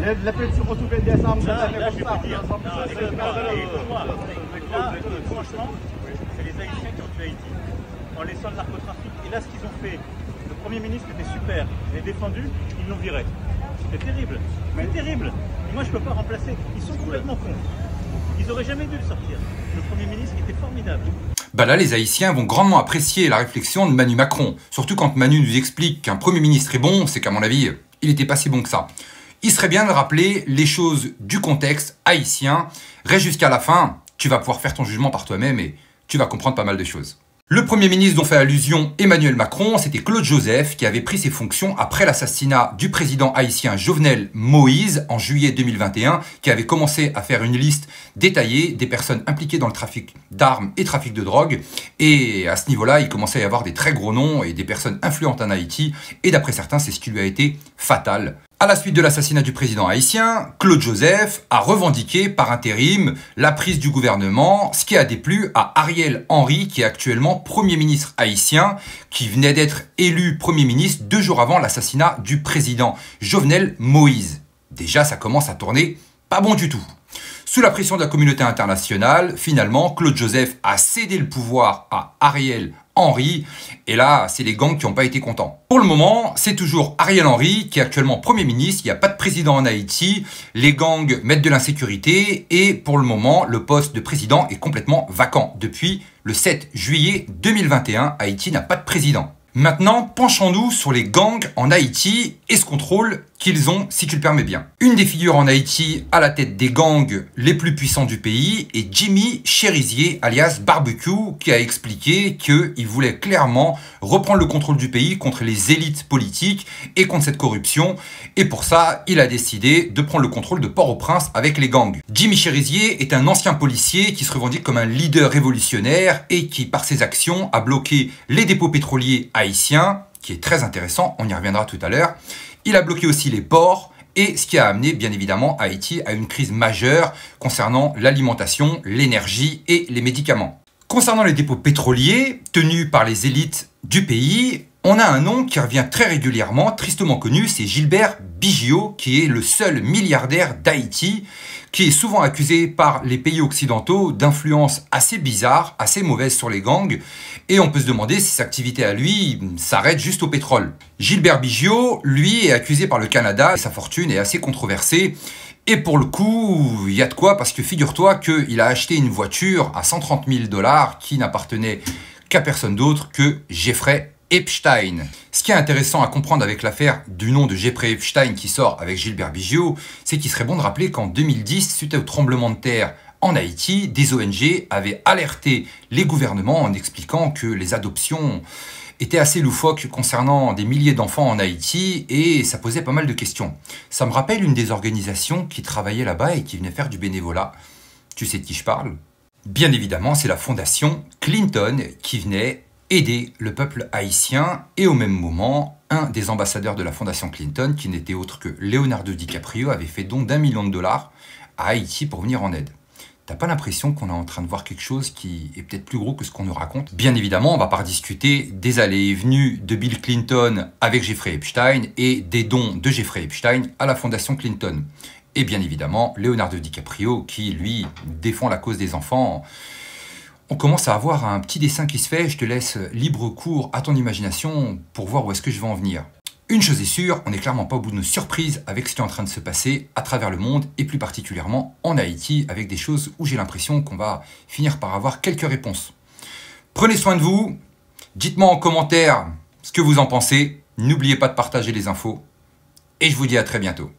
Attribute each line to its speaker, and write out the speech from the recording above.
Speaker 1: Franchement, c'est les Haïtiens qui ont tué Haïti en laissant le narcotrafic. Et là, ce qu'ils ont fait, le Premier ministre était super, il est défendu, ils l'ont viré. C'était terrible, c'est terrible. Et moi, je ne peux pas remplacer. Ils sont complètement cons. Ils n'auraient jamais dû le sortir. Le Premier ministre était formidable.
Speaker 2: Bah là, les Haïtiens vont grandement apprécier la réflexion de Manu Macron. Surtout quand Manu nous explique qu'un Premier ministre est bon, c'est qu'à mon avis, il n'était pas si bon que ça. Il serait bien de rappeler les choses du contexte haïtien. Reste jusqu'à la fin, tu vas pouvoir faire ton jugement par toi-même et tu vas comprendre pas mal de choses. Le Premier ministre dont fait allusion Emmanuel Macron, c'était Claude Joseph qui avait pris ses fonctions après l'assassinat du président haïtien Jovenel Moïse en juillet 2021, qui avait commencé à faire une liste détaillée des personnes impliquées dans le trafic d'armes et trafic de drogue. Et à ce niveau-là, il commençait à y avoir des très gros noms et des personnes influentes en Haïti. Et d'après certains, c'est ce qui lui a été fatal. À la suite de l'assassinat du président haïtien, Claude Joseph a revendiqué par intérim la prise du gouvernement, ce qui a déplu à Ariel Henry, qui est actuellement Premier ministre haïtien, qui venait d'être élu Premier ministre 2 jours avant l'assassinat du président Jovenel Moïse. Déjà, ça commence à tourner pas bon du tout. Sous la pression de la communauté internationale, finalement, Claude Joseph a cédé le pouvoir à Ariel Henry, et là, c'est les gangs qui n'ont pas été contents. Pour le moment, c'est toujours Ariel Henry qui est actuellement Premier ministre, il n'y a pas de président en Haïti, les gangs mettent de l'insécurité, et pour le moment, le poste de président est complètement vacant. Depuis le 7 juillet 2021, Haïti n'a pas de président. Maintenant, penchons-nous sur les gangs en Haïti et ce contrôle qu'ils ont, si tu le permets bien. Une des figures en Haïti à la tête des gangs les plus puissants du pays est Jimmy Cherizier, alias Barbecue, qui a expliqué qu'il voulait clairement reprendre le contrôle du pays contre les élites politiques et contre cette corruption. Et pour ça, il a décidé de prendre le contrôle de Port-au-Prince avec les gangs. Jimmy Cherizier est un ancien policier qui se revendique comme un leader révolutionnaire et qui, par ses actions, a bloqué les dépôts pétroliers haïtiens, qui est très intéressant, on y reviendra tout à l'heure. Il a bloqué aussi les ports, et ce qui a amené bien évidemment Haïti à une crise majeure concernant l'alimentation, l'énergie et les médicaments. Concernant les dépôts pétroliers tenus par les élites du pays, on a un nom qui revient très régulièrement, tristement connu, c'est Gilbert Biggio, qui est le seul milliardaire d'Haïti, qui est souvent accusé par les pays occidentaux d'influences assez bizarres, assez mauvaises sur les gangs, et on peut se demander si sa activité à lui s'arrête juste au pétrole. Gilbert Biggio, lui, est accusé par le Canada, et sa fortune est assez controversée, et pour le coup, il y a de quoi, parce que figure-toi qu'il a acheté une voiture à 130 000 $ qui n'appartenait qu'à personne d'autre que Jeffrey Epstein. Ce qui est intéressant à comprendre avec l'affaire du nom de Jeffrey Epstein qui sort avec Gilbert Biggio, c'est qu'il serait bon de rappeler qu'en 2010, suite au tremblement de terre en Haïti, des ONG avaient alerté les gouvernements en expliquant que les adoptions étaient assez loufoques concernant des milliers d'enfants en Haïti et ça posait pas mal de questions. Ça me rappelle une des organisations qui travaillait là-bas et qui venait faire du bénévolat. Tu sais de qui je parle? Bien évidemment, c'est la fondation Clinton qui venait aider le peuple haïtien et au même moment, un des ambassadeurs de la fondation Clinton, qui n'était autre que Leonardo DiCaprio, avait fait don d'1 million $ à Haïti pour venir en aide. T'as pas l'impression qu'on est en train de voir quelque chose qui est peut-être plus gros que ce qu'on nous raconte? Bien évidemment, on va pas rediscuter des allées et venues de Bill Clinton avec Jeffrey Epstein et des dons de Jeffrey Epstein à la fondation Clinton. Et bien évidemment, Leonardo DiCaprio qui, lui, défend la cause des enfants. On commence à avoir un petit dessin qui se fait, je te laisse libre cours à ton imagination pour voir où est-ce que je vais en venir. Une chose est sûre, on n'est clairement pas au bout de nos surprises avec ce qui est en train de se passer à travers le monde et plus particulièrement en Haïti avec des choses où j'ai l'impression qu'on va finir par avoir quelques réponses. Prenez soin de vous, dites-moi en commentaire ce que vous en pensez, n'oubliez pas de partager les infos et je vous dis à très bientôt.